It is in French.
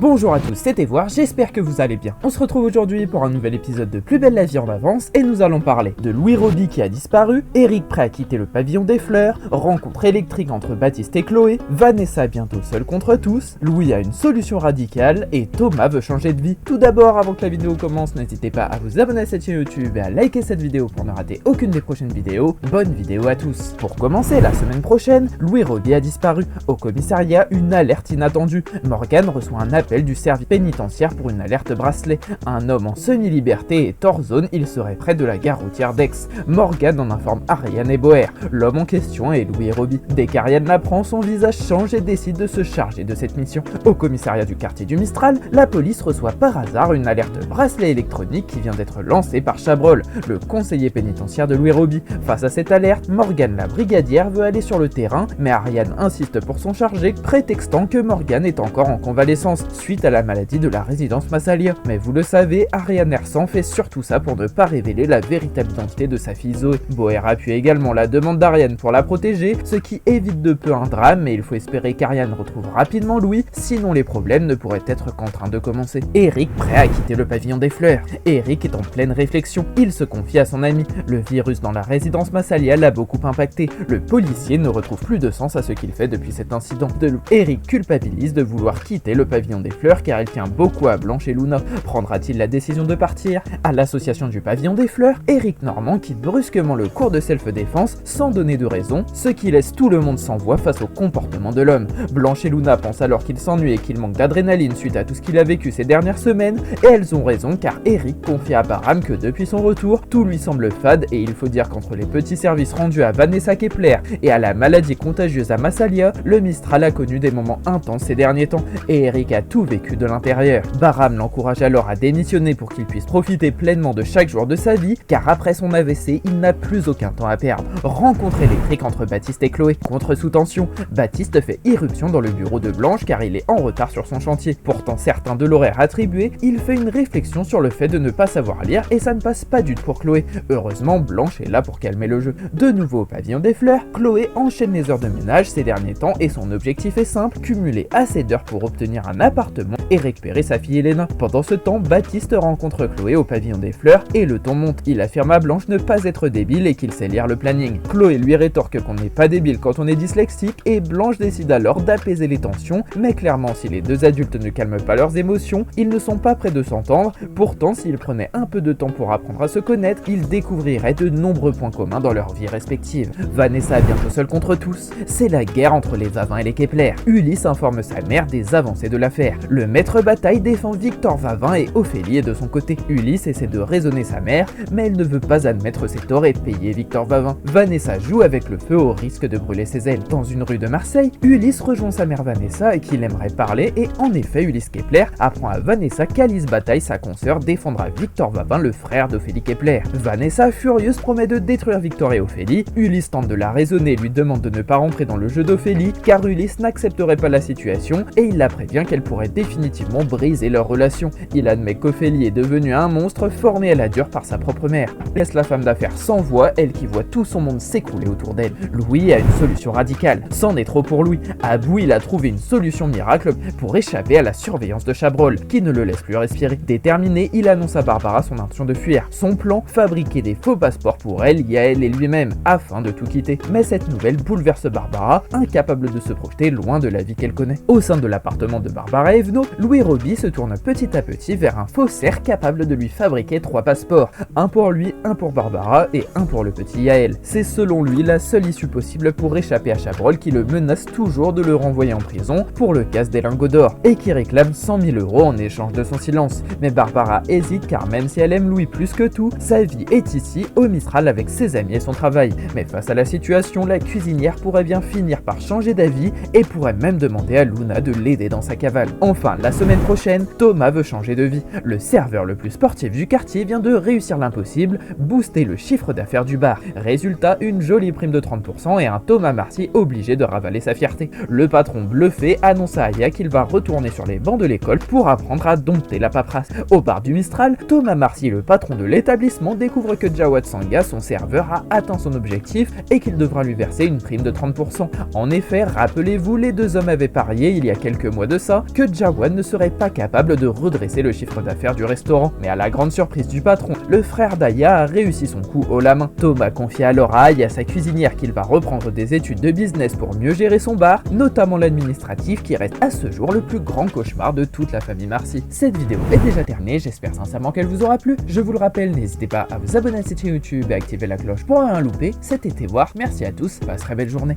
Bonjour à tous, c'était Voir, j'espère que vous allez bien. On se retrouve aujourd'hui pour un nouvel épisode de Plus belle la vie en avance et nous allons parler de Louis Roby qui a disparu, Eric prêt à quitter le pavillon des fleurs, rencontre électrique entre Baptiste et Chloé, Vanessa bientôt seule contre tous, Louis a une solution radicale et Thomas veut changer de vie. Tout d'abord, avant que la vidéo commence, n'hésitez pas à vous abonner à cette chaîne YouTube et à liker cette vidéo pour ne rater aucune des prochaines vidéos. Bonne vidéo à tous. Pour commencer, la semaine prochaine, Louis Roby a disparu. Au commissariat, une alerte inattendue. Morgan reçoit un appel du service pénitentiaire pour une alerte bracelet. Un homme en semi-liberté est hors zone, il serait près de la gare routière d'Aix. Morgan en informe Ariane et Boer. L'homme en question est Louis Roby. Dès qu'Ariane l'apprend, son visage change et décide de se charger de cette mission. Au commissariat du quartier du Mistral, la police reçoit par hasard une alerte bracelet électronique qui vient d'être lancée par Chabrol, le conseiller pénitentiaire de Louis Roby. Face à cette alerte, Morgan la brigadière veut aller sur le terrain, mais Ariane insiste pour son chargé, prétextant que Morgan est encore en convalescence suite à la maladie de la résidence Massalia. Mais vous le savez, Ariane Hersan fait surtout ça pour ne pas révéler la véritable identité de sa fille Zoé. Boer appuie également la demande d'Ariane pour la protéger, ce qui évite de peu un drame, mais il faut espérer qu'Ariane retrouve rapidement Louis, sinon les problèmes ne pourraient être qu'en train de commencer. Eric prêt à quitter le pavillon des fleurs. Eric est en pleine réflexion, il se confie à son ami. Le virus dans la résidence Massalia l'a beaucoup impacté. Le policier ne retrouve plus de sens à ce qu'il fait depuis cet incident. Eric culpabilise de vouloir quitter le pavillon des fleurs car il tient beaucoup à Blanche et Luna. Prendra-t-il la décision de partir? À l'association du pavillon des fleurs, Eric Normand quitte brusquement le cours de self-défense sans donner de raison, ce qui laisse tout le monde sans voix face au comportement de l'homme. Blanche et Luna pensent alors qu'il s'ennuie et qu'il manque d'adrénaline suite à tout ce qu'il a vécu ces dernières semaines, et elles ont raison car Eric confie à Barham que depuis son retour, tout lui semble fade et il faut dire qu'entre les petits services rendus à Vanessa Kepler et à la maladie contagieuse à Massalia, le Mistral a connu des moments intenses ces derniers temps et Eric a tout vécu de l'intérieur. Barham l'encourage alors à démissionner pour qu'il puisse profiter pleinement de chaque jour de sa vie car après son AVC, il n'a plus aucun temps à perdre. Rencontre électrique entre Baptiste et Chloé. Contre sous tension, Baptiste fait irruption dans le bureau de Blanche car il est en retard sur son chantier. Pourtant certain de l'horaire attribué, il fait une réflexion sur le fait de ne pas savoir lire et ça ne passe pas du tout pour Chloé. Heureusement, Blanche est là pour calmer le jeu. De nouveau au pavillon des fleurs, Chloé enchaîne les heures de ménage ces derniers temps et son objectif est simple, cumuler assez d'heures pour obtenir un appartement et récupérer sa fille Elena. Pendant ce temps, Baptiste rencontre Chloé au pavillon des fleurs et le ton monte. Il affirme à Blanche ne pas être débile et qu'il sait lire le planning. Chloé lui rétorque qu'on n'est pas débile quand on est dyslexique et Blanche décide alors d'apaiser les tensions, mais clairement si les deux adultes ne calment pas leurs émotions, ils ne sont pas près de s'entendre. Pourtant, s'ils prenaient un peu de temps pour apprendre à se connaître, ils découvriraient de nombreux points communs dans leur vie respective. Vanessa est bientôt seule contre tous. C'est la guerre entre les Vavin et les Kepler. Ulysse informe sa mère des avancées de l'affaire. Le maître bataille défend Victor Vavin et Ophélie est de son côté. Ulysse essaie de raisonner sa mère, mais elle ne veut pas admettre ses torts et payer Victor Vavin. Vanessa joue avec le feu au risque de brûler ses ailes. Dans une rue de Marseille, Ulysse rejoint sa mère Vanessa et qu'il aimerait parler et en effet Ulysse Kepler apprend à Vanessa qu'Alice Bataille, sa consoeur, défendra Victor Vavin, le frère d'Ophélie Kepler. Vanessa, furieuse, promet de détruire Victor et Ophélie. Ulysse tente de la raisonner et lui demande de ne pas rentrer dans le jeu d'Ophélie car Ulysse n'accepterait pas la situation et il la prévient qu'elle pourrait définitivement briser leur relation. Il admet qu'Ophélie est devenue un monstre formé à la dure par sa propre mère. Laisse la femme d'affaires sans voix, elle qui voit tout son monde s'écrouler autour d'elle. Louis a une solution radicale. C'en est trop pour lui. À bout, il a trouvé une solution miracle pour échapper à la surveillance de Chabrol, qui ne le laisse plus respirer. Déterminé, il annonce à Barbara son intention de fuir. Son plan, fabriquer des faux passeports pour elle, Yael et lui-même, afin de tout quitter. Mais cette nouvelle bouleverse Barbara, incapable de se projeter loin de la vie qu'elle connaît. Au sein de l'appartement de Barbara Evno, Louis Roby se tourne petit à petit vers un faussaire capable de lui fabriquer 3 passeports. Un pour lui, un pour Barbara et un pour le petit Yael. C'est selon lui la seule issue possible pour échapper à Chabrol qui le menace toujours de le renvoyer en prison pour le casse des lingots d'or et qui réclame 100 000 € en échange de son silence. Mais Barbara hésite car même si elle aime Louis plus que tout, sa vie est ici au Mistral avec ses amis et son travail. Mais face à la situation, la cuisinière pourrait bien finir par changer d'avis et pourrait même demander à Luna de l'aider dans sa cavale. Enfin, la semaine prochaine, Thomas veut changer de vie. Le serveur le plus sportif du quartier vient de réussir l'impossible, booster le chiffre d'affaires du bar. Résultat, une jolie prime de 30% et un Thomas Marcy obligé de ravaler sa fierté. Le patron bluffé annonce à Aya qu'il va retourner sur les bancs de l'école pour apprendre à dompter la paperasse. Au bar du Mistral, Thomas Marcy, le patron de l'établissement, découvre que Jawad Sanga, son serveur, a atteint son objectif et qu'il devra lui verser une prime de 30%. En effet, rappelez-vous, les deux hommes avaient parié il y a quelques mois de ça que Jawan ne serait pas capable de redresser le chiffre d'affaires du restaurant. Mais à la grande surprise du patron, le frère d'Aya a réussi son coup haut la main. Thomas confie alors à Aya, sa cuisinière, qu'il va reprendre des études de business pour mieux gérer son bar, notamment l'administratif qui reste à ce jour le plus grand cauchemar de toute la famille Marcy. Cette vidéo est déjà terminée, j'espère sincèrement qu'elle vous aura plu. Je vous le rappelle, n'hésitez pas à vous abonner à cette chaîne YouTube et activer la cloche pour rien louper. C'était Voir, merci à tous, passe très belle journée.